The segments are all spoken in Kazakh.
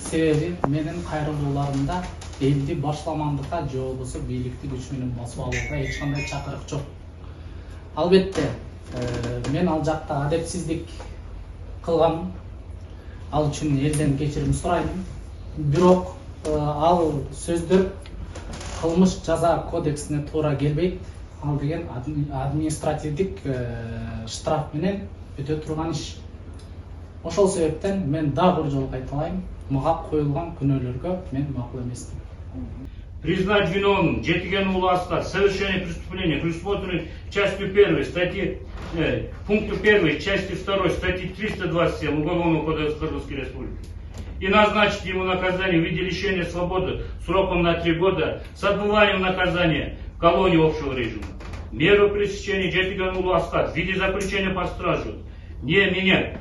Себеби менин кайрылууларымда элди башламандыкка же болбосо бийликти күч менен басып алууга эч кандай чакырык жок. Албетте, мен ал жакта адепсиздик кылгам. Ал үчүн элден кечирим сурайм. Бирок ал сөздөр кылмыш жаза кодексине туура келбейт. Ал деген административдик штраф менен өтө турган иш. Ошол себептен мен дагы бир жолу кайталайм, мага коюлган күнөөлөргө мен макул эмесмин. Признать виновным Жетиген Уулу Аскар совершение преступления, предусмотренных частью 1 статьи, пункту 1 части 2 статьи 327 Уголовного кодекса Кыргызской Республики и назначить ему наказание в виде лишения свободы сроком на 3 года с отбыванием наказания в колонии общего режима. Меру пресечения Жетиген Уулу Аскар в виде заключения под стражу не менять,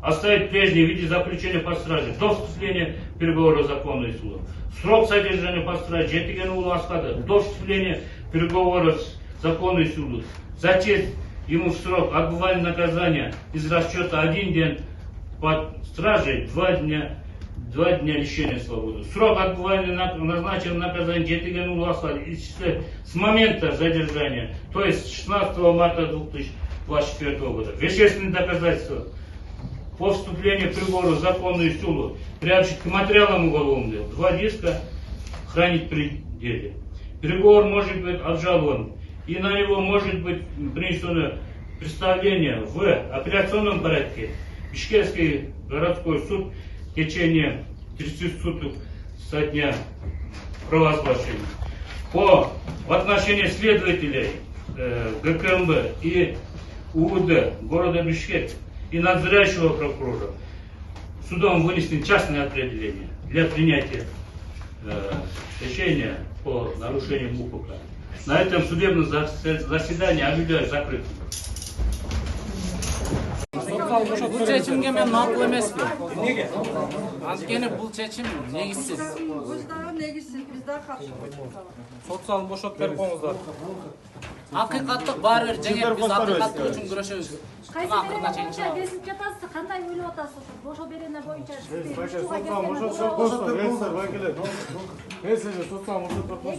оставить прежний в виде заключения под стражей до вступления в переговоры законной силы. Срок содержания под стражей Жетиген Уулу Аскара до вступления в переговоры с законной силы. Зачесть ему в срок отбывания наказания из расчета 1 день под стражей, 2 дня лишения свободы. Срок отбывания назначен наказания Жетиген Уулу Аскара с момента задержания, то есть 16 марта 2024 года. Вещественные доказательства по вступлению в переговоры в законную силу приобщить к материалам уголовного дела 2 диска, хранить при деле. Переговор может быть обжалован, и на него может быть принесено представление в апелляционном порядке. Бишкекский городской суд в течение 30 суток со дня провозглашения. В отношении следователей ГКМБ и УВД города Бишкек и надзирающего прокурора судом вынесены частные определения для принятия решения по нарушению УПК. На этом судебное заседание объявляю закрытым. Бул чечимге мен макул эмесмин. Анткени бул чечим негизсиз. Биз дагы негизсиз, биз дагы каршы. Сот залын бошотуп берип коюңуздар. Акыйкаттык баары бир жеңет, биз акыйкаттык үчүн күрөшөбүз. Кайсы берене боюнча кесип жатасыз, кандай ойлоп атасыз? Бошо берене боюнча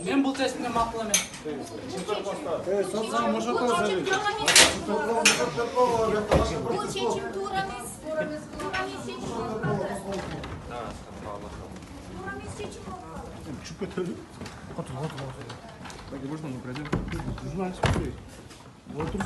Мен бул чечимге макул эмес. Бул чечим туура эмес. Туура эмес чечим болуп калды. Туура эмес чечим болуп калды. Так, можно мы пройдем? Журналист, смотри. Вот тут